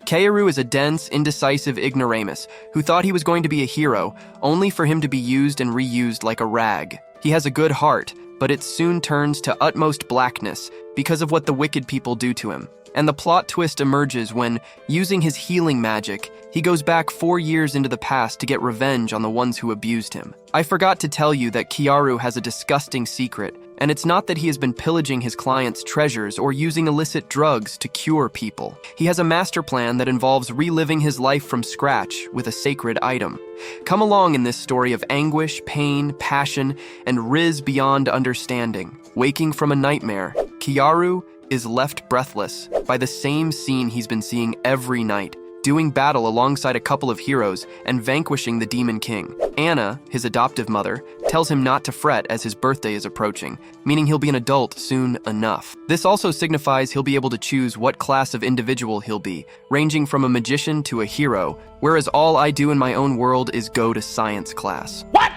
Kaoru is a dense, indecisive ignoramus who thought he was going to be a hero, only for him to be used and reused like a rag. He has a good heart, but it soon turns to utmost blackness because of what the wicked people do to him. And the plot twist emerges when, using his healing magic, he goes back 4 years into the past to get revenge on the ones who abused him. I forgot to tell you that Kaoru has a disgusting secret, and it's not that he has been pillaging his clients' treasures or using illicit drugs to cure people. He has a master plan that involves reliving his life from scratch with a sacred item. Come along in this story of anguish, pain, passion, and riz beyond understanding. Waking from a nightmare, Kaoru is left breathless by the same scene he's been seeing every night, doing battle alongside a couple of heroes and vanquishing the Demon King. Anna, his adoptive mother, tells him not to fret as his birthday is approaching, meaning he'll be an adult soon enough. This also signifies he'll be able to choose what class of individual he'll be, ranging from a magician to a hero, whereas all I do in my own world is go to science class. What?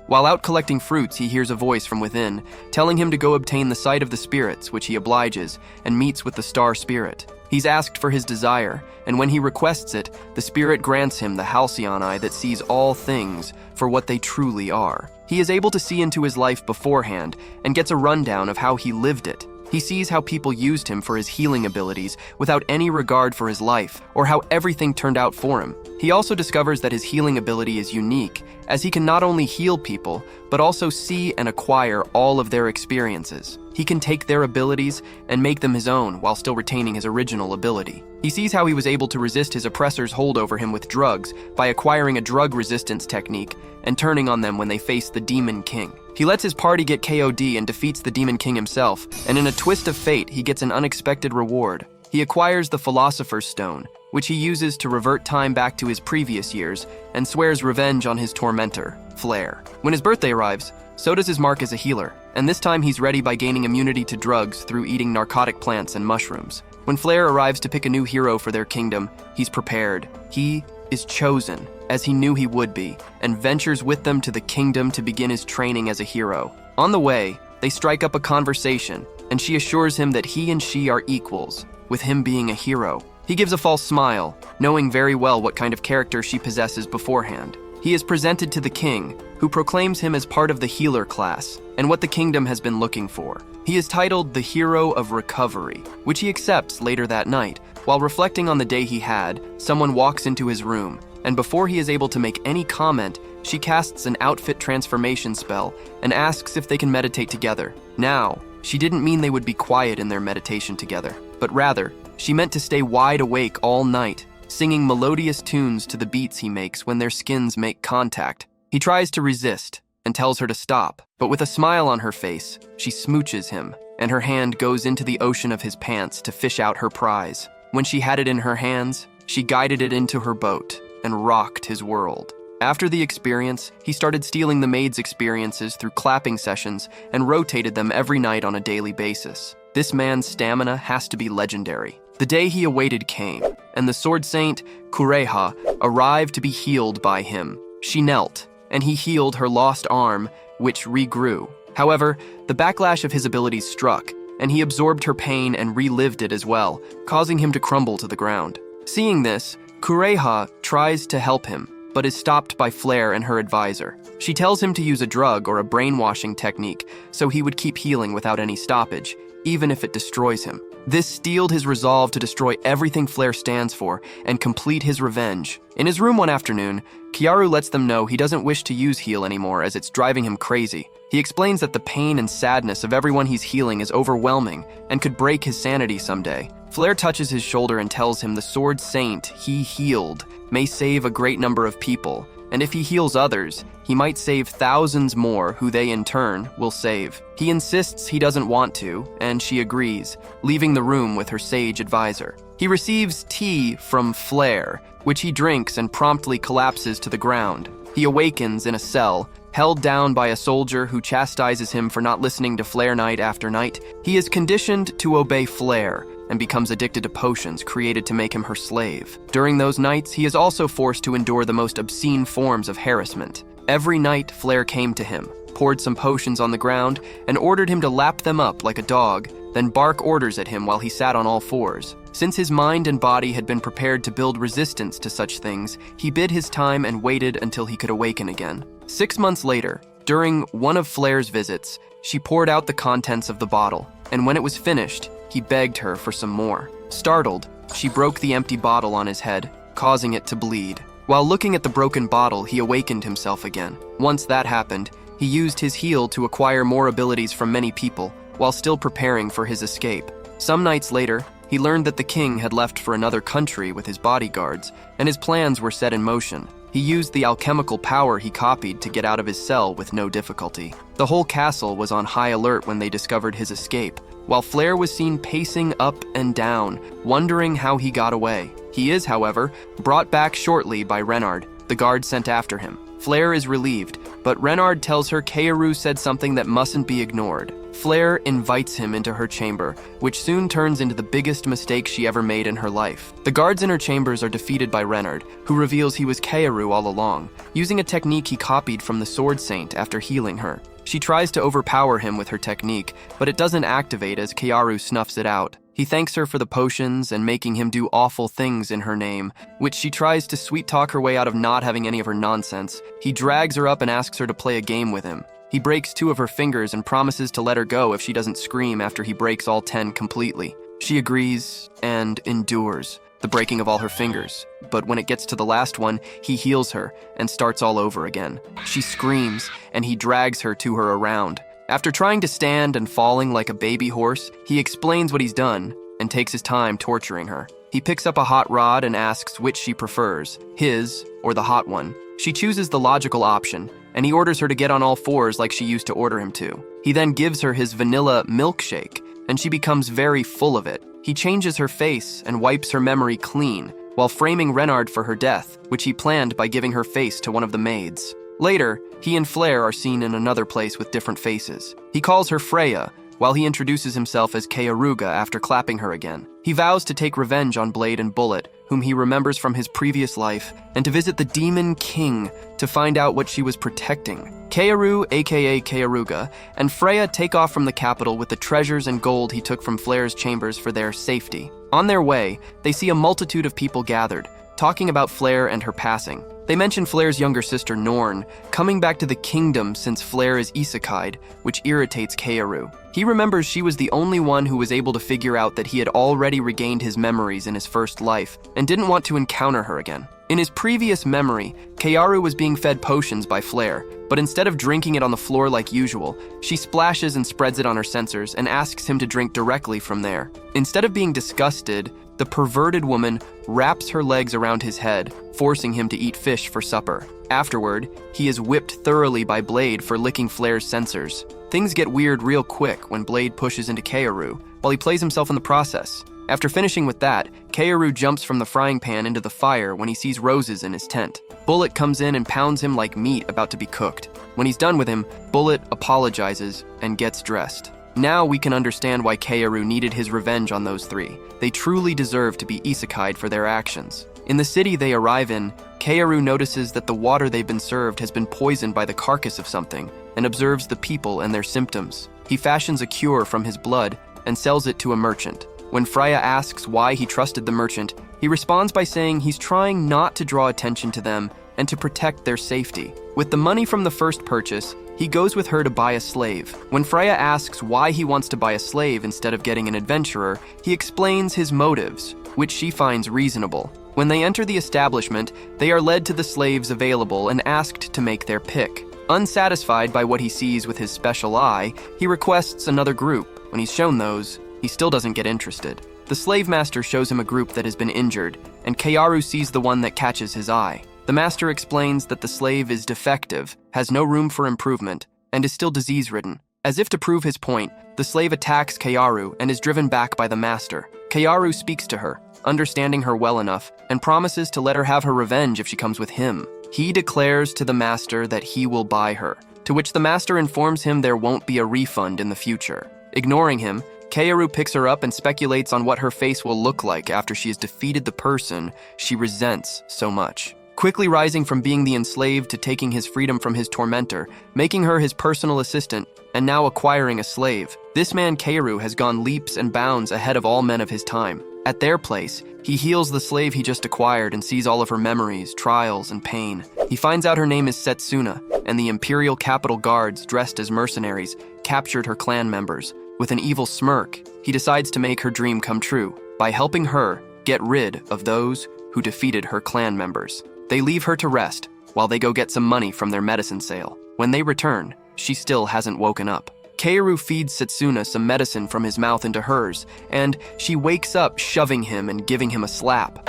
While out collecting fruits, he hears a voice from within, telling him to go obtain the sight of the spirits, which he obliges, and meets with the star spirit. He's asked for his desire, and when he requests it, the spirit grants him the halcyon eye that sees all things for what they truly are. He is able to see into his life beforehand, and gets a rundown of how he lived it. He sees how people used him for his healing abilities without any regard for his life, or how everything turned out for him. He also discovers that his healing ability is unique, as he can not only heal people, but also see and acquire all of their experiences. He can take their abilities and make them his own while still retaining his original ability. He sees how he was able to resist his oppressors' hold over him with drugs by acquiring a drug resistance technique and turning on them when they face the Demon King. He lets his party get KO'd and defeats the Demon King himself, and in a twist of fate, he gets an unexpected reward. He acquires the Philosopher's Stone, which he uses to revert time back to his previous years, and swears revenge on his tormentor, Flare. When his birthday arrives, so does his mark as a healer, and this time he's ready by gaining immunity to drugs through eating narcotic plants and mushrooms. When Flare arrives to pick a new hero for their kingdom, he's prepared. He is chosen, as he knew he would be, and ventures with them to the kingdom to begin his training as a hero. On the way, they strike up a conversation, and she assures him that he and she are equals, with him being a hero. He gives a false smile, knowing very well what kind of character she possesses beforehand. He is presented to the king, who proclaims him as part of the healer class, and what the kingdom has been looking for. He is titled the Hero of Recovery, which he accepts later that night. While reflecting on the day he had, someone walks into his room, and before he is able to make any comment, she casts an outfit transformation spell and asks if they can meditate together. Now, she didn't mean they would be quiet in their meditation together, but rather, she meant to stay wide awake all night, singing melodious tunes to the beats he makes when their skins make contact. He tries to resist and tells her to stop, but with a smile on her face, she smooches him, and her hand goes into the ocean of his pants to fish out her prize. When she had it in her hands, she guided it into her boat and rocked his world. After the experience, he started stealing the maid's experiences through clapping sessions and rotated them every night on a daily basis. This man's stamina has to be legendary. The day he awaited came, and the sword saint, Kureha, arrived to be healed by him. She knelt, and he healed her lost arm, which regrew. However, the backlash of his abilities struck, and he absorbed her pain and relived it as well, causing him to crumble to the ground. Seeing this, Kureha tries to help him, but is stopped by Flare and her advisor. She tells him to use a drug or a brainwashing technique so he would keep healing without any stoppage, even if it destroys him. This steeled his resolve to destroy everything Flare stands for and complete his revenge. In his room one afternoon, Kaoru lets them know he doesn't wish to use heal anymore as it's driving him crazy. He explains that the pain and sadness of everyone he's healing is overwhelming and could break his sanity someday. Flare touches his shoulder and tells him the sword saint he healed may save a great number of people, and if he heals others, he might save thousands more who they in turn will save. He insists he doesn't want to, and she agrees, leaving the room with her sage advisor. He receives tea from Flare, which he drinks and promptly collapses to the ground. He awakens in a cell, held down by a soldier who chastises him for not listening to Flare night after night. He is conditioned to obey Flare, and becomes addicted to potions created to make him her slave. During those nights, he is also forced to endure the most obscene forms of harassment. Every night, Flare came to him, poured some potions on the ground, and ordered him to lap them up like a dog, then bark orders at him while he sat on all fours. Since his mind and body had been prepared to build resistance to such things, he bid his time and waited until he could awaken again. 6 months later, during one of Flair's visits, she poured out the contents of the bottle, and when it was finished, he begged her for some more. Startled, she broke the empty bottle on his head, causing it to bleed. While looking at the broken bottle, he awakened himself again. Once that happened, he used his heal to acquire more abilities from many people, while still preparing for his escape. Some nights later, he learned that the king had left for another country with his bodyguards, and his plans were set in motion. He used the alchemical power he copied to get out of his cell with no difficulty. The whole castle was on high alert when they discovered his escape, while Flair was seen pacing up and down, wondering how he got away. He is, however, brought back shortly by Renard, the guard sent after him. Flair is relieved, but Renard tells her Kaoru said something that mustn't be ignored. Flair invites him into her chamber, which soon turns into the biggest mistake she ever made in her life. The guards in her chambers are defeated by Renard, who reveals he was Kaoru all along, using a technique he copied from the Sword Saint after healing her. She tries to overpower him with her technique, but it doesn't activate as Kaoru snuffs it out. He thanks her for the potions and making him do awful things in her name, which she tries to sweet-talk her way out of not having any of her nonsense. He drags her up and asks her to play a game with him. He breaks 2 of her fingers and promises to let her go if she doesn't scream after he breaks all 10 completely. She agrees and endures the breaking of all her fingers, but when it gets to the last one, he heals her and starts all over again. She screams, and he drags her to her around. After trying to stand and falling like a baby horse, he explains what he's done and takes his time torturing her. He picks up a hot rod and asks which she prefers, his or the hot one. She chooses the logical option, and he orders her to get on all fours like she used to order him to. He then gives her his vanilla milkshake, and she becomes very full of it. He changes her face and wipes her memory clean, while framing Renard for her death, which he planned by giving her face to one of the maids. Later, he and Flair are seen in another place with different faces. He calls her Freya, while he introduces himself as Kaoruga after clapping her again. He vows to take revenge on Blade and Bullet, whom he remembers from his previous life, and to visit the Demon King to find out what she was protecting. Kaoru, aka Kaoruga, and Freya take off from the capital with the treasures and gold he took from Flair's chambers for their safety. On their way, they see a multitude of people gathered, talking about Flair and her passing. They mention Flair's younger sister Norn, coming back to the kingdom since Flair is isekai'd, which irritates Kaoru. He remembers she was the only one who was able to figure out that he had already regained his memories in his first life, and didn't want to encounter her again. In his previous memory, Kaoru was being fed potions by Flair, but instead of drinking it on the floor like usual, she splashes and spreads it on her sensors and asks him to drink directly from there. Instead of being disgusted, the perverted woman wraps her legs around his head, forcing him to eat fish for supper. Afterward, he is whipped thoroughly by Blade for licking Flair's sensors. Things get weird real quick when Blade pushes into Kaoru, while he plays himself in the process. After finishing with that, Kaoru jumps from the frying pan into the fire when he sees roses in his tent. Bullet comes in and pounds him like meat about to be cooked. When he's done with him, Bullet apologizes and gets dressed. Now we can understand why Kaoru needed his revenge on those 3. They truly deserve to be isekai'd for their actions. In the city they arrive in, Kaoru notices that the water they've been served has been poisoned by the carcass of something, and observes the people and their symptoms. He fashions a cure from his blood and sells it to a merchant. When Freya asks why he trusted the merchant, he responds by saying he's trying not to draw attention to them and to protect their safety. With the money from the first purchase, he goes with her to buy a slave. When Freya asks why he wants to buy a slave instead of getting an adventurer, he explains his motives, which she finds reasonable. When they enter the establishment, they are led to the slaves available and asked to make their pick. Unsatisfied by what he sees with his special eye, he requests another group. When he's shown those, he still doesn't get interested. The slave master shows him a group that has been injured, and Kaoru sees the one that catches his eye. The master explains that the slave is defective, has no room for improvement, and is still disease-ridden. As if to prove his point, the slave attacks Kaoru and is driven back by the master. Kaoru speaks to her, understanding her well enough, and promises to let her have her revenge if she comes with him. He declares to the master that he will buy her, to which the master informs him there won't be a refund in the future. Ignoring him, Kaoru picks her up and speculates on what her face will look like after she has defeated the person she resents so much. Quickly rising from being the enslaved to taking his freedom from his tormentor, making her his personal assistant, and now acquiring a slave, this man Kaoru has gone leaps and bounds ahead of all men of his time. At their place, he heals the slave he just acquired and sees all of her memories, trials, and pain. He finds out her name is Setsuna, and the Imperial Capital Guards, dressed as mercenaries, captured her clan members. With an evil smirk, he decides to make her dream come true by helping her get rid of those who defeated her clan members. They leave her to rest while they go get some money from their medicine sale. When they return, she still hasn't woken up. Kaoru feeds Setsuna some medicine from his mouth into hers, and she wakes up shoving him and giving him a slap.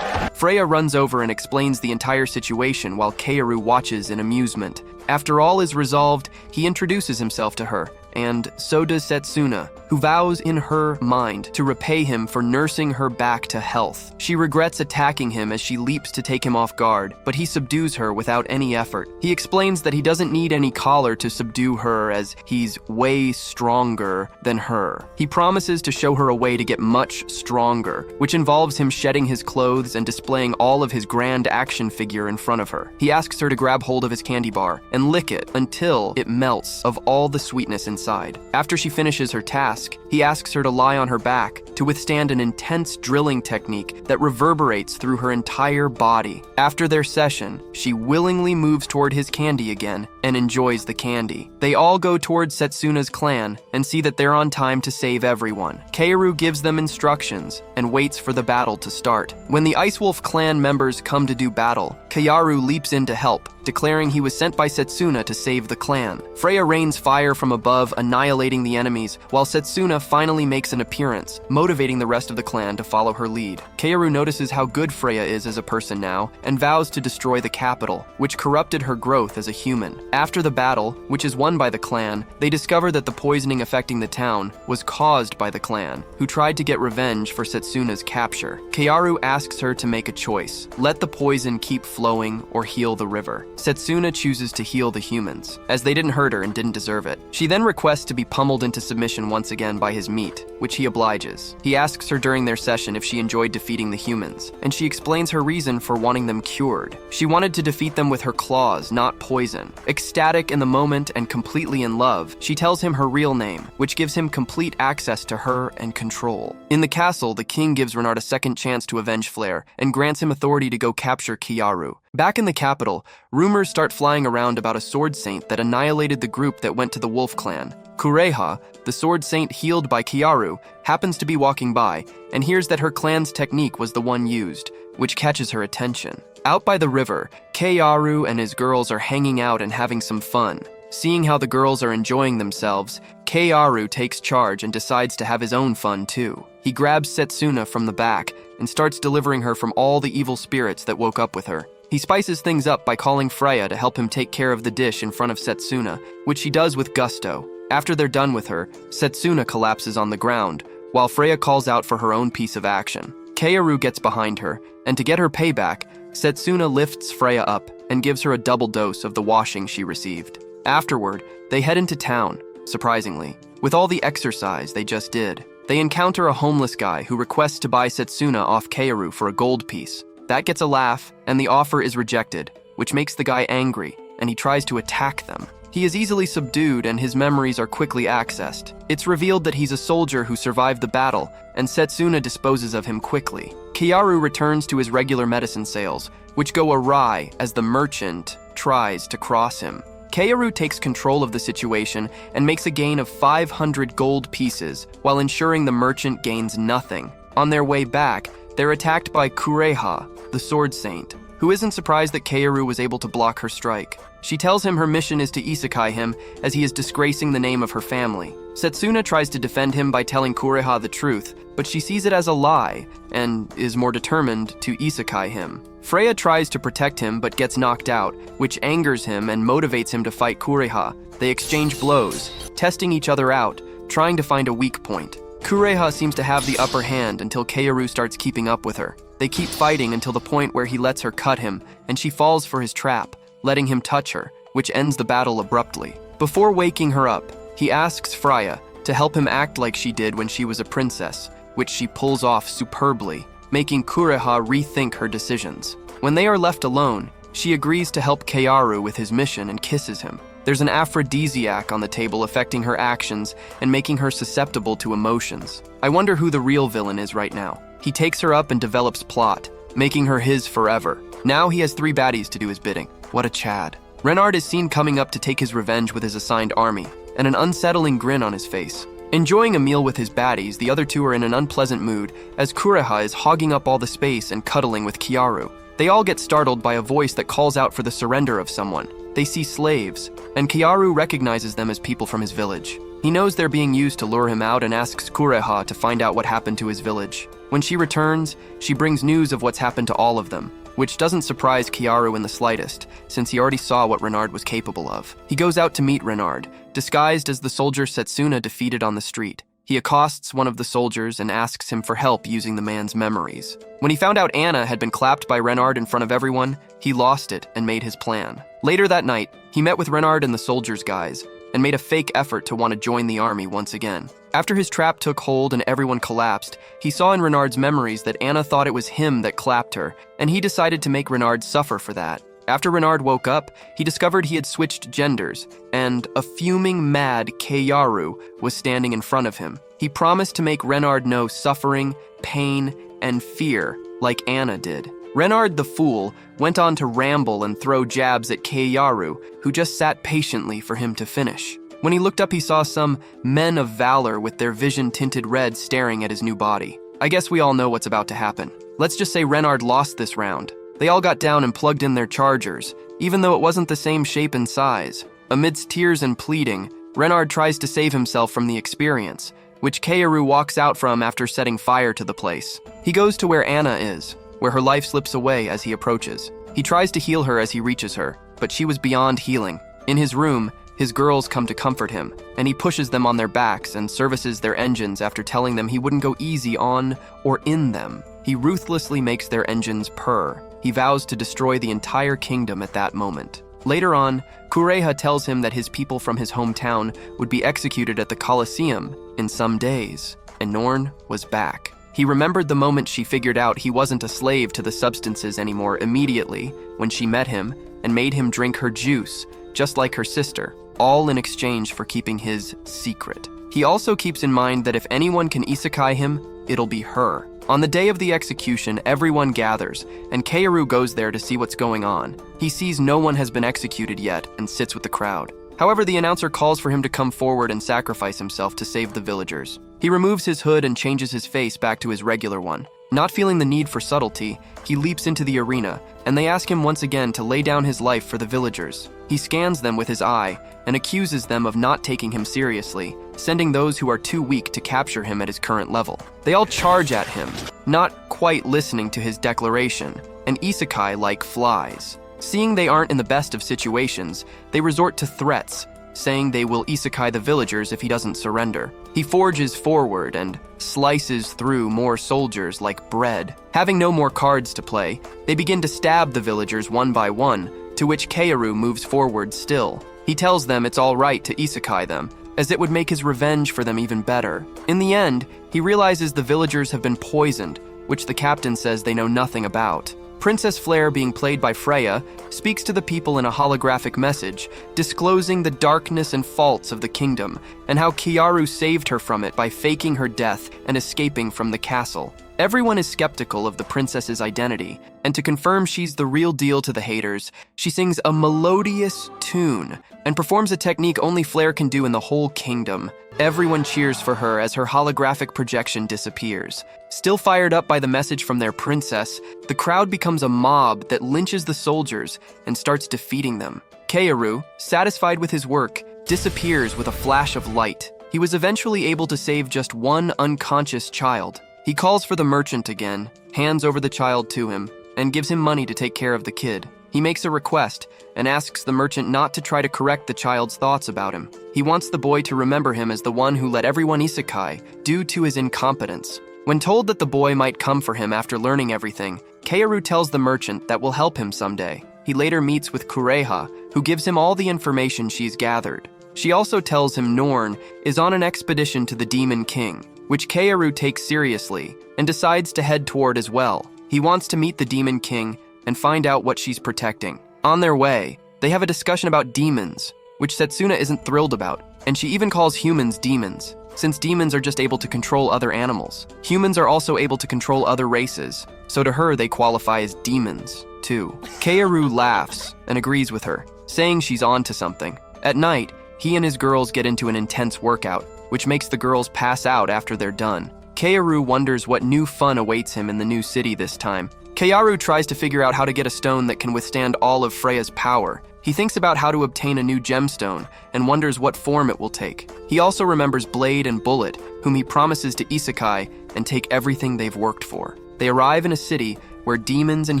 Freya runs over and explains the entire situation while Kaoru watches in amusement. After all is resolved, he introduces himself to her, and so does Setsuna, who vows in her mind to repay him for nursing her back to health. She regrets attacking him as she leaps to take him off guard, but he subdues her without any effort. He explains that he doesn't need any collar to subdue her as he's way stronger than her. He promises to show her a way to get much stronger, which involves him shedding his clothes and displaying all of his grand action figure in front of her. He asks her to grab hold of his candy bar and lick it until it melts of all the sweetness inside. After she finishes her task, he asks her to lie on her back to withstand an intense drilling technique that reverberates through her entire body. After their session, she willingly moves toward his candy again and enjoys the candy. They all go towards Setsuna's clan and see that they're on time to save everyone. Kaoru gives them instructions and waits for the battle to start. When the Ice Wolf clan members come to do battle, Kaoru leaps in to help, declaring he was sent by Setsuna to save the clan. Freya rains fire from above, annihilating the enemies, while Setsuna finally makes an appearance, motivating the rest of the clan to follow her lead. Kaoru notices how good Freya is as a person now, and vows to destroy the capital, which corrupted her growth as a human. After the battle, which is won by the clan, they discover that the poisoning affecting the town was caused by the clan, who tried to get revenge for Setsuna's capture. Kaoru asks her to make a choice: let the poison keep flowing or heal the river. Setsuna chooses to heal the humans, as they didn't hurt her and didn't deserve it. She then requests to be pummeled into submission once again by his meat, which he obliges. He asks her during their session if she enjoyed defeating the humans, and she explains her reason for wanting them cured. She wanted to defeat them with her claws, not poison. Ecstatic in the moment and completely in love, she tells him her real name, which gives him complete access to her and control. In the castle, the king gives Renard a second chance to avenge Flare and grants him authority to go capture Kaoru. Back in the capital, rumors start flying around about a sword saint that annihilated the group that went to the Wolf Clan. Kureha, the sword saint healed by Kaoru, happens to be walking by and hears that her clan's technique was the one used, which catches her attention. Out by the river, Kaoru and his girls are hanging out and having some fun. Seeing how the girls are enjoying themselves, Kaoru takes charge and decides to have his own fun too. He grabs Setsuna from the back and starts delivering her from all the evil spirits that woke up with her. He spices things up by calling Freya to help him take care of the dish in front of Setsuna, which she does with gusto. After they're done with her, Setsuna collapses on the ground, while Freya calls out for her own piece of action. Kaoru gets behind her, and to get her payback, Setsuna lifts Freya up and gives her a double dose of the washing she received. Afterward, they head into town, surprisingly. With all the exercise they just did, they encounter a homeless guy who requests to buy Setsuna off Kaoru for a gold piece. That gets a laugh, and the offer is rejected, which makes the guy angry, and he tries to attack them. He is easily subdued, and his memories are quickly accessed. It's revealed that he's a soldier who survived the battle, and Setsuna disposes of him quickly. Kaoru returns to his regular medicine sales, which go awry as the merchant tries to cross him. Kaoru takes control of the situation and makes a gain of 500 gold pieces, while ensuring the merchant gains nothing. On their way back, they're attacked by Kureha, the sword saint, who isn't surprised that Kaoru was able to block her strike. She tells him her mission is to isekai him, as he is disgracing the name of her family. Setsuna tries to defend him by telling Kureha the truth, but she sees it as a lie, and is more determined to isekai him. Freya tries to protect him but gets knocked out, which angers him and motivates him to fight Kureha. They exchange blows, testing each other out, trying to find a weak point. Kureha seems to have the upper hand until Kaoru starts keeping up with her. They keep fighting until the point where he lets her cut him, and she falls for his trap, letting him touch her, which ends the battle abruptly. Before waking her up, he asks Freya to help him act like she did when she was a princess, which she pulls off superbly, making Kureha rethink her decisions. When they are left alone, she agrees to help Kaoru with his mission and kisses him. There's an aphrodisiac on the table affecting her actions and making her susceptible to emotions. I wonder who the real villain is right now. He takes her up and develops plot, making her his forever. Now he has 3 baddies to do his bidding. What a Chad. Renard is seen coming up to take his revenge with his assigned army, and an unsettling grin on his face. Enjoying a meal with his baddies, the other 2 are in an unpleasant mood as Kureha is hogging up all the space and cuddling with Kiaru. They all get startled by a voice that calls out for the surrender of someone. They see slaves, and Kiaru recognizes them as people from his village. He knows they're being used to lure him out and asks Kureha to find out what happened to his village. When she returns, she brings news of what's happened to all of them, which doesn't surprise Kiaru in the slightest, since he already saw what Renard was capable of. He goes out to meet Renard, disguised as the soldier Setsuna defeated on the street. He accosts one of the soldiers and asks him for help using the man's memories. When he found out Anna had been clapped by Renard in front of everyone, he lost it and made his plan. Later that night, he met with Renard and the soldiers' guys, and made a fake effort to want to join the army once again. After his trap took hold and everyone collapsed, he saw in Renard's memories that Anna thought it was him that clapped her, and he decided to make Renard suffer for that. After Renard woke up, he discovered he had switched genders, and a fuming, mad Keiyaru was standing in front of him. He promised to make Renard know suffering, pain, and fear, like Anna did. Renard the fool went on to ramble and throw jabs at Keiyaru, who just sat patiently for him to finish. When he looked up, he saw some men of valor with their vision tinted red staring at his new body. I guess we all know what's about to happen. Let's just say Renard lost this round. They all got down and plugged in their chargers, even though it wasn't the same shape and size. Amidst tears and pleading, Renard tries to save himself from the experience, which Keiyaru walks out from after setting fire to the place. He goes to where Anna is, where her life slips away as he approaches. He tries to heal her as he reaches her, but she was beyond healing. In his room, his girls come to comfort him, and he pushes them on their backs and services their engines after telling them he wouldn't go easy on or in them. He ruthlessly makes their engines purr. He vows to destroy the entire kingdom at that moment. Later on, Kureha tells him that his people from his hometown would be executed at the Colosseum in some days, and Norn was back. He remembered the moment she figured out he wasn't a slave to the substances anymore immediately when she met him and made him drink her juice, just like her sister, all in exchange for keeping his secret. He also keeps in mind that if anyone can isekai him, it'll be her. On the day of the execution, everyone gathers, and Keiyaru goes there to see what's going on. He sees no one has been executed yet and sits with the crowd. However, the announcer calls for him to come forward and sacrifice himself to save the villagers. He removes his hood and changes his face back to his regular one. Not feeling the need for subtlety, he leaps into the arena, and they ask him once again to lay down his life for the villagers. He scans them with his eye and accuses them of not taking him seriously, sending those who are too weak to capture him at his current level. They all charge at him, not quite listening to his declaration, and isekai like flies. Seeing they aren't in the best of situations, they resort to threats, saying they will isekai the villagers if he doesn't surrender. He forges forward and slices through more soldiers like bread. Having no more cards to play, they begin to stab the villagers one by one, to which Keiyaru moves forward still. He tells them it's all right to isekai them, as it would make his revenge for them even better. In the end, he realizes the villagers have been poisoned, which the captain says they know nothing about. Princess Flare, being played by Freya, speaks to the people in a holographic message, disclosing the darkness and faults of the kingdom, and how Keiyaru saved her from it by faking her death and escaping from the castle. Everyone is skeptical of the princess's identity, and to confirm she's the real deal to the haters, she sings a melodious tune and performs a technique only Flare can do in the whole kingdom. Everyone cheers for her as her holographic projection disappears. Still fired up by the message from their princess, the crowd becomes a mob that lynches the soldiers and starts defeating them. Keiyaru, satisfied with his work, disappears with a flash of light. He was eventually able to save just one unconscious child. He calls for the merchant again, hands over the child to him, and gives him money to take care of the kid. He makes a request and asks the merchant not to try to correct the child's thoughts about him. He wants the boy to remember him as the one who let everyone isekai due to his incompetence. When told that the boy might come for him after learning everything, Keiyaru tells the merchant that will help him someday. He later meets with Kureha, who gives him all the information she's gathered. She also tells him Norn is on an expedition to the Demon King, which Keiyaru takes seriously and decides to head toward as well. He wants to meet the Demon King and find out what she's protecting. On their way, they have a discussion about demons, which Setsuna isn't thrilled about, and she even calls humans demons, since demons are just able to control other animals. Humans are also able to control other races, so to her they qualify as demons, too. Kaoru laughs and agrees with her, saying she's on to something. At night, he and his girls get into an intense workout, which makes the girls pass out after they're done. Kaoru wonders what new fun awaits him in the new city this time. Kaoru tries to figure out how to get a stone that can withstand all of Freya's power. He thinks about how to obtain a new gemstone and wonders what form it will take. He also remembers Blade and Bullet, whom he promises to isekai and take everything they've worked for. They arrive in a city where demons and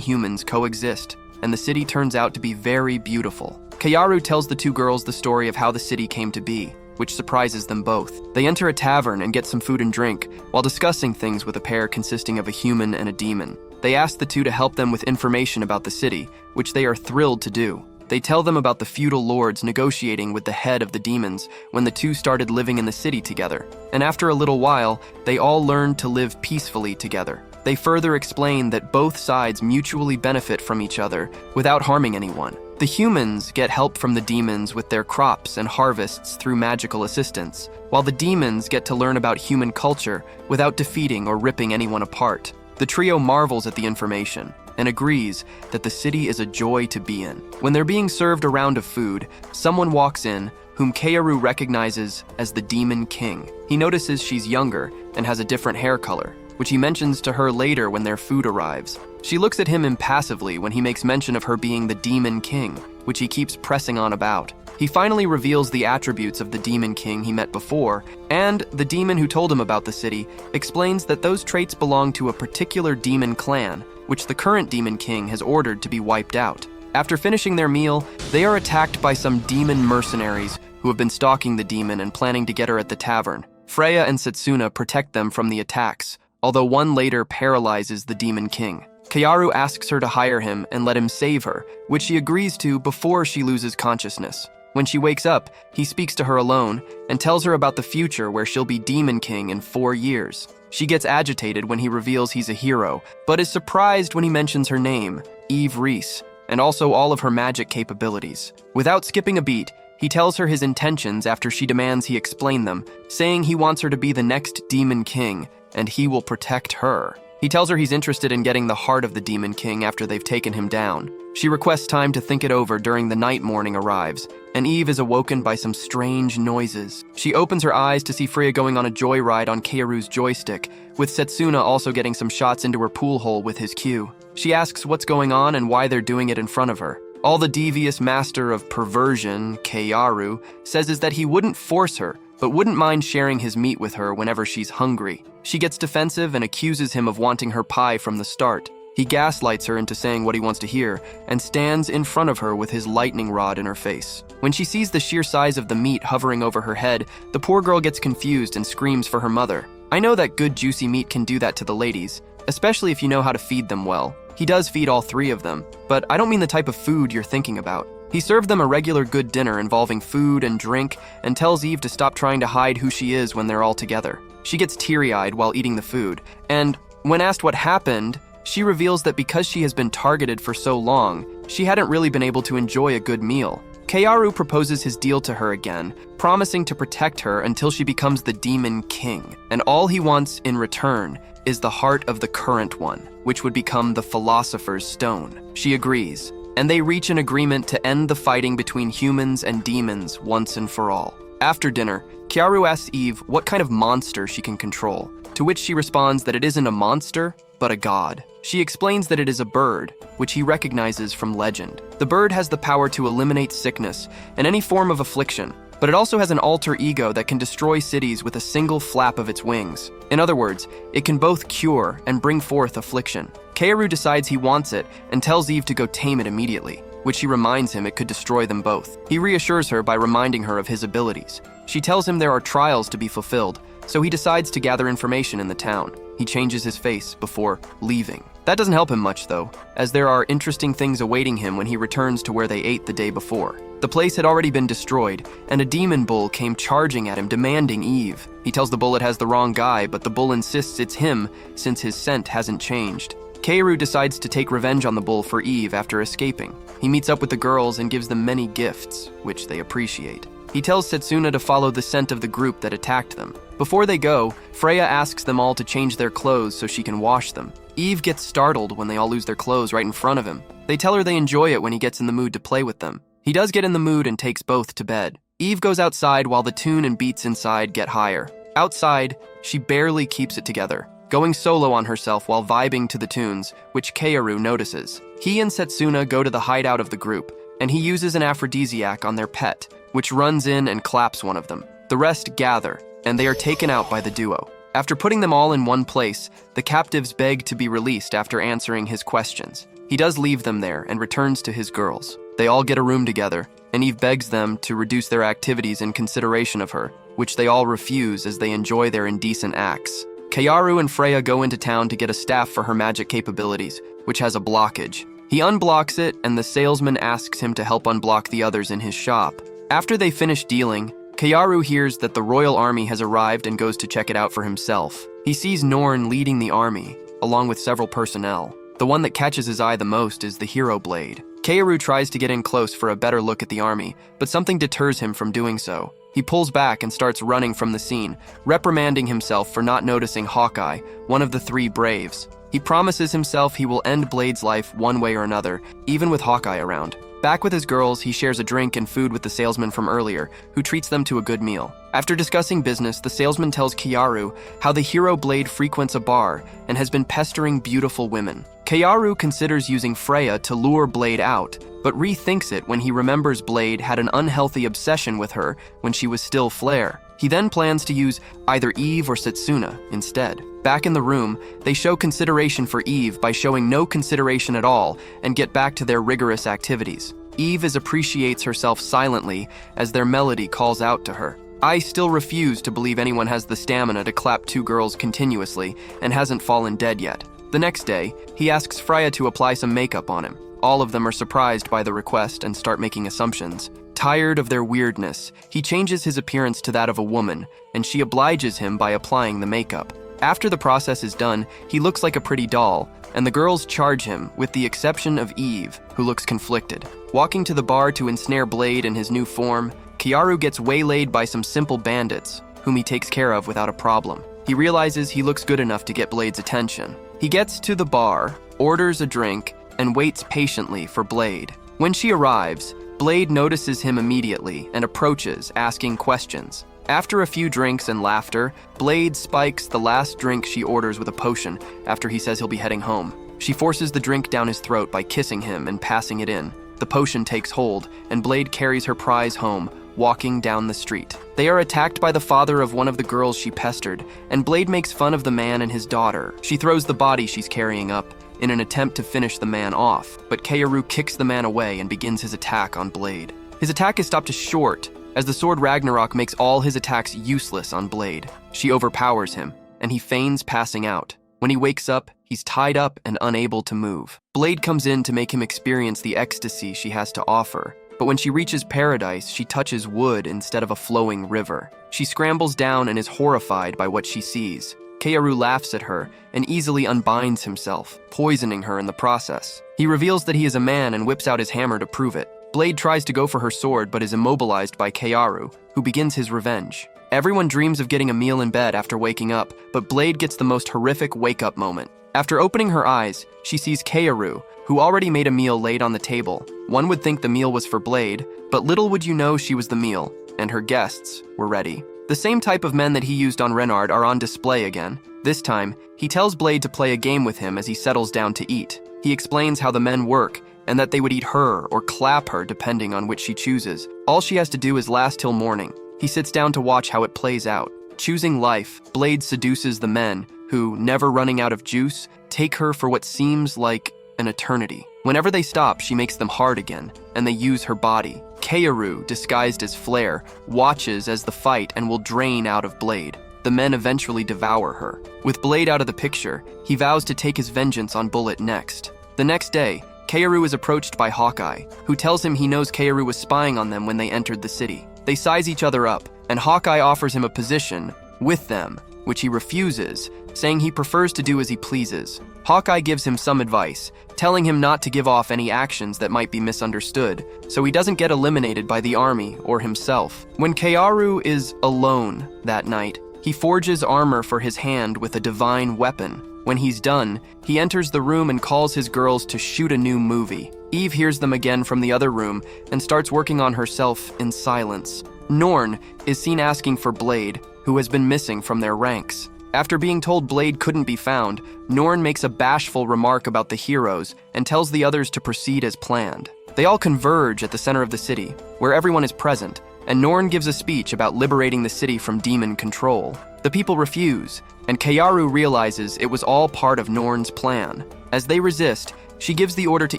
humans coexist, and the city turns out to be very beautiful. Kaoru tells the two girls the story of how the city came to be, which surprises them both. They enter a tavern and get some food and drink, while discussing things with a pair consisting of a human and a demon. They ask the two to help them with information about the city, which they are thrilled to do. They tell them about the feudal lords negotiating with the head of the demons when the two started living in the city together. And after a little while, they all learned to live peacefully together. They further explain that both sides mutually benefit from each other without harming anyone. The humans get help from the demons with their crops and harvests through magical assistance, while the demons get to learn about human culture without defeating or ripping anyone apart. The trio marvels at the information and agrees that the city is a joy to be in. When they're being served a round of food, someone walks in whom Kaoru recognizes as the Demon King. He notices she's younger and has a different hair color, which he mentions to her later when their food arrives. She looks at him impassively when he makes mention of her being the Demon King, which he keeps pressing on about. He finally reveals the attributes of the Demon King he met before, and the demon who told him about the city explains that those traits belong to a particular demon clan, which the current Demon King has ordered to be wiped out. After finishing their meal, they are attacked by some demon mercenaries who have been stalking the demon and planning to get her at the tavern. Freya and Setsuna protect them from the attacks, although one later paralyzes the Demon King. Kaoru asks her to hire him and let him save her, which she agrees to before she loses consciousness. When she wakes up, he speaks to her alone and tells her about the future where she'll be Demon King in 4 years. She gets agitated when he reveals he's a hero, but is surprised when he mentions her name, Eve Reese, and also all of her magic capabilities. Without skipping a beat, he tells her his intentions after she demands he explain them, saying he wants her to be the next Demon King, and he will protect her. He tells her he's interested in getting the heart of the Demon King after they've taken him down. She requests time to think it over during the night morning arrives, and Eve is awoken by some strange noises. She opens her eyes to see Freya going on a joyride on Kaoru's joystick, with Setsuna also getting some shots into her pool hole with his cue. She asks what's going on and why they're doing it in front of her. All the devious master of perversion, Kaoru, says is that he wouldn't force her, but wouldn't mind sharing his meat with her whenever she's hungry. She gets defensive and accuses him of wanting her pie from the start. He gaslights her into saying what he wants to hear and stands in front of her with his lightning rod in her face. When she sees the sheer size of the meat hovering over her head, the poor girl gets confused and screams for her mother. I know that good juicy meat can do that to the ladies, especially if you know how to feed them well. He does feed all 3 of them, but I don't mean the type of food you're thinking about. He served them a regular good dinner involving food and drink and tells Eve to stop trying to hide who she is when they're all together. She gets teary-eyed while eating the food, and when asked what happened, she reveals that because she has been targeted for so long, she hadn't really been able to enjoy a good meal. Kaoru proposes his deal to her again, promising to protect her until she becomes the Demon King, and all he wants in return is the heart of the current one, which would become the Philosopher's Stone. She agrees, and they reach an agreement to end the fighting between humans and demons once and for all. After dinner, Kaoru asks Eve what kind of monster she can control, to which she responds that it isn't a monster, but a god. She explains that it is a bird, which he recognizes from legend. The bird has the power to eliminate sickness and any form of affliction, but it also has an alter ego that can destroy cities with a single flap of its wings. In other words, it can both cure and bring forth affliction. Kaoru decides he wants it and tells Eve to go tame it immediately, which she reminds him it could destroy them both. He reassures her by reminding her of his abilities. She tells him there are trials to be fulfilled, so he decides to gather information in the town. He changes his face before leaving. That doesn't help him much though, as there are interesting things awaiting him when he returns to where they ate the day before. The place had already been destroyed, and a demon bull came charging at him demanding Eve. He tells the bull it has the wrong guy, but the bull insists it's him since his scent hasn't changed. Kaoru decides to take revenge on the bull for Eve after escaping. He meets up with the girls and gives them many gifts, which they appreciate. He tells Setsuna to follow the scent of the group that attacked them. Before they go, Freya asks them all to change their clothes so she can wash them. Eve gets startled when they all lose their clothes right in front of him. They tell her they enjoy it when he gets in the mood to play with them. He does get in the mood and takes both to bed. Eve goes outside while the tune and beats inside get higher. Outside, she barely keeps it together, going solo on herself while vibing to the tunes, which Kaoru notices. He and Setsuna go to the hideout of the group, and he uses an aphrodisiac on their pet, which runs in and claps one of them. The rest gather, and they are taken out by the duo. After putting them all in one place, the captives beg to be released after answering his questions. He does leave them there and returns to his girls. They all get a room together, and Eve begs them to reduce their activities in consideration of her, which they all refuse as they enjoy their indecent acts. Kaoru and Freya go into town to get a staff for her magic capabilities, which has a blockage. He unblocks it, and the salesman asks him to help unblock the others in his shop. After they finish dealing, Kaoru hears that the royal army has arrived and goes to check it out for himself. He sees Norn leading the army, along with several personnel. The one that catches his eye the most is the hero blade. Kaoru tries to get in close for a better look at the army, but something deters him from doing so. He pulls back and starts running from the scene, reprimanding himself for not noticing Hawkeye, one of the three Braves. He promises himself he will end Blade's life one way or another, even with Hawkeye around. Back with his girls, he shares a drink and food with the salesman from earlier, who treats them to a good meal. After discussing business, the salesman tells Kaoru how the hero Blade frequents a bar and has been pestering beautiful women. Kaoru considers using Freya to lure Blade out, but rethinks it when he remembers Blade had an unhealthy obsession with her when she was still Flare. He then plans to use either Eve or Setsuna instead. Back in the room, they show consideration for Eve by showing no consideration at all and get back to their rigorous activities. Eve appreciates herself silently as their melody calls out to her. I still refuse to believe anyone has the stamina to clap two girls continuously and hasn't fallen dead yet. The next day, he asks Freya to apply some makeup on him. All of them are surprised by the request and start making assumptions. Tired of their weirdness, he changes his appearance to that of a woman, and she obliges him by applying the makeup. After the process is done, he looks like a pretty doll, and the girls charge him, with the exception of Eve, who looks conflicted. Walking to the bar to ensnare Blade in his new form, Kaoru gets waylaid by some simple bandits, whom he takes care of without a problem. He realizes he looks good enough to get Blade's attention. He gets to the bar, orders a drink, and waits patiently for Blade. When she arrives, Blade notices him immediately and approaches, asking questions. After a few drinks and laughter, Blade spikes the last drink she orders with a potion after he says he'll be heading home. She forces the drink down his throat by kissing him and passing it in. The potion takes hold, and Blade carries her prize home, walking down the street. They are attacked by the father of one of the girls she pestered, and Blade makes fun of the man and his daughter. She throws the body she's carrying up in an attempt to finish the man off, but Kaoru kicks the man away and begins his attack on Blade. His attack is stopped short, as the sword Ragnarok makes all his attacks useless on Blade. She overpowers him, and he feigns passing out. When he wakes up, he's tied up and unable to move. Blade comes in to make him experience the ecstasy she has to offer, but when she reaches paradise, she touches wood instead of a flowing river. She scrambles down and is horrified by what she sees. Kaoru laughs at her and easily unbinds himself, poisoning her in the process. He reveals that he is a man and whips out his hammer to prove it. Blade tries to go for her sword but is immobilized by Kaoru, who begins his revenge. Everyone dreams of getting a meal in bed after waking up, but Blade gets the most horrific wake-up moment. After opening her eyes, she sees Kaoru, who already made a meal laid on the table. One would think the meal was for Blade, but little would you know she was the meal, and her guests were ready. The same type of men that he used on Renard are on display again. This time, he tells Blade to play a game with him as he settles down to eat. He explains how the men work, and that they would eat her or clap her depending on which she chooses. All she has to do is last till morning. He sits down to watch how it plays out. Choosing life, Blade seduces the men, who, never running out of juice, take her for what seems like an eternity. Whenever they stop, she makes them hard again, and they use her body. Kaoru, disguised as Flare, watches as the fight and will drain out of Blade. The men eventually devour her. With Blade out of the picture, he vows to take his vengeance on Bullet next. The next day, Kaoru is approached by Hawkeye, who tells him he knows Kaoru was spying on them when they entered the city. They size each other up, and Hawkeye offers him a position with them, which he refuses, saying he prefers to do as he pleases. Hawkeye gives him some advice, telling him not to give off any actions that might be misunderstood, so he doesn't get eliminated by the army or himself. When Kaoru is alone that night, he forges armor for his hand with a divine weapon. When he's done, he enters the room and calls his girls to shoot a new movie. Eve hears them again from the other room and starts working on herself in silence. Norn is seen asking for Blade, who has been missing from their ranks. After being told Blade couldn't be found, Norn makes a bashful remark about the heroes and tells the others to proceed as planned. They all converge at the center of the city, where everyone is present, and Norn gives a speech about liberating the city from demon control. The people refuse, and Kaoru realizes it was all part of Norn's plan. As they resist, she gives the order to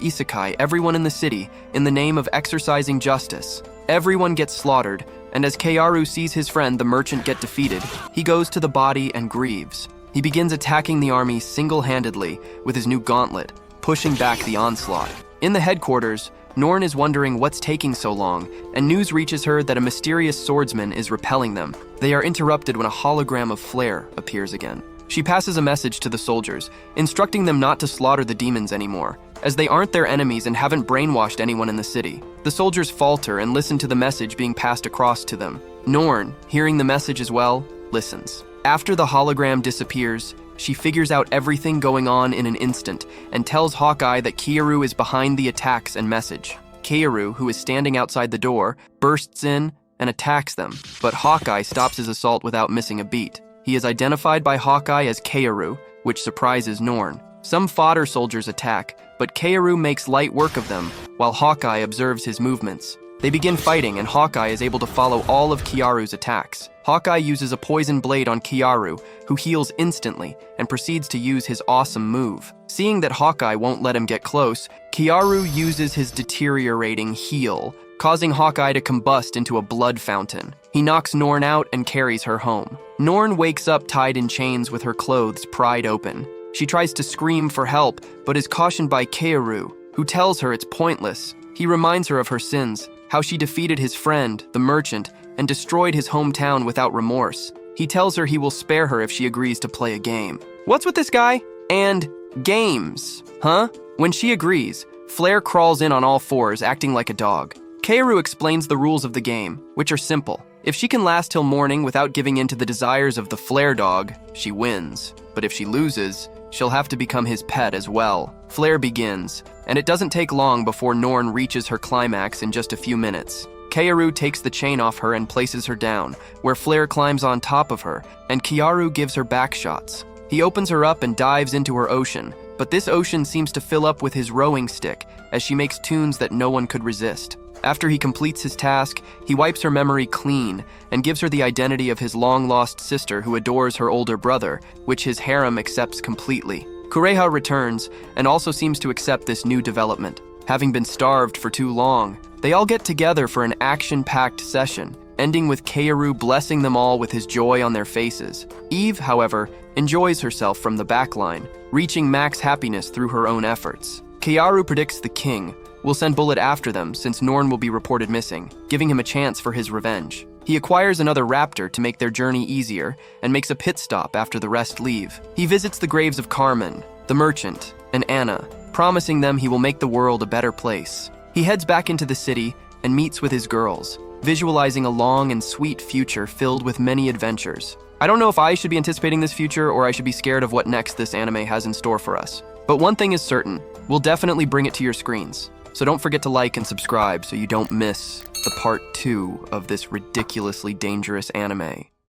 isekai everyone in the city in the name of exercising justice. Everyone gets slaughtered, and as Kaoru sees his friend the merchant get defeated, he goes to the body and grieves. He begins attacking the army single-handedly with his new gauntlet, pushing back the onslaught. In the headquarters, Norn is wondering what's taking so long, and news reaches her that a mysterious swordsman is repelling them. They are interrupted when a hologram of Flare appears again. She passes a message to the soldiers, instructing them not to slaughter the demons anymore, as they aren't their enemies and haven't brainwashed anyone in the city. The soldiers falter and listen to the message being passed across to them. Norn, hearing the message as well, listens. After the hologram disappears, she figures out everything going on in an instant and tells Hawkeye that Kaoru is behind the attacks and message. Kaoru, who is standing outside the door, bursts in and attacks them, but Hawkeye stops his assault without missing a beat. He is identified by Hawkeye as Kaoru, which surprises Norn. Some fodder soldiers attack, but Kaoru makes light work of them, while Hawkeye observes his movements. They begin fighting, and Hawkeye is able to follow all of Kaoru's attacks. Hawkeye uses a poison blade on Kaoru, who heals instantly, and proceeds to use his awesome move. Seeing that Hawkeye won't let him get close, Kaoru uses his deteriorating heal, causing Hawkeye to combust into a blood fountain. He knocks Norn out and carries her home. Norn wakes up tied in chains with her clothes pried open. She tries to scream for help, but is cautioned by Kaoru, who tells her it's pointless. He reminds her of her sins, how she defeated his friend, the merchant, and destroyed his hometown without remorse. He tells her he will spare her if she agrees to play a game. What's with this guy? And games, huh? When she agrees, Flare crawls in on all fours, acting like a dog. Kaoru explains the rules of the game, which are simple. If she can last till morning without giving in to the desires of the Flare dog, she wins. But if she loses, she'll have to become his pet as well. Flare begins, and it doesn't take long before Norn reaches her climax in just a few minutes. Kaoru takes the chain off her and places her down, where Flare climbs on top of her, and Kaoru gives her back shots. He opens her up and dives into her ocean, but this ocean seems to fill up with his rowing stick, as she makes tunes that no one could resist. After he completes his task, he wipes her memory clean and gives her the identity of his long-lost sister who adores her older brother, which his harem accepts completely. Kureha returns and also seems to accept this new development. Having been starved for too long, they all get together for an action-packed session, ending with Kaoru blessing them all with his joy on their faces. Eve, however, enjoys herself from the backline, reaching max happiness through her own efforts. Kaoru predicts the king will send Bullet after them since Norn will be reported missing, giving him a chance for his revenge. He acquires another raptor to make their journey easier and makes a pit stop after the rest leave. He visits the graves of Carmen, the merchant, and Anna, promising them he will make the world a better place. He heads back into the city and meets with his girls, visualizing a long and sweet future filled with many adventures. I don't know if I should be anticipating this future or I should be scared of what next this anime has in store for us. But one thing is certain, we'll definitely bring it to your screens. So don't forget to like and subscribe so you don't miss the part 2 of this ridiculously dangerous anime.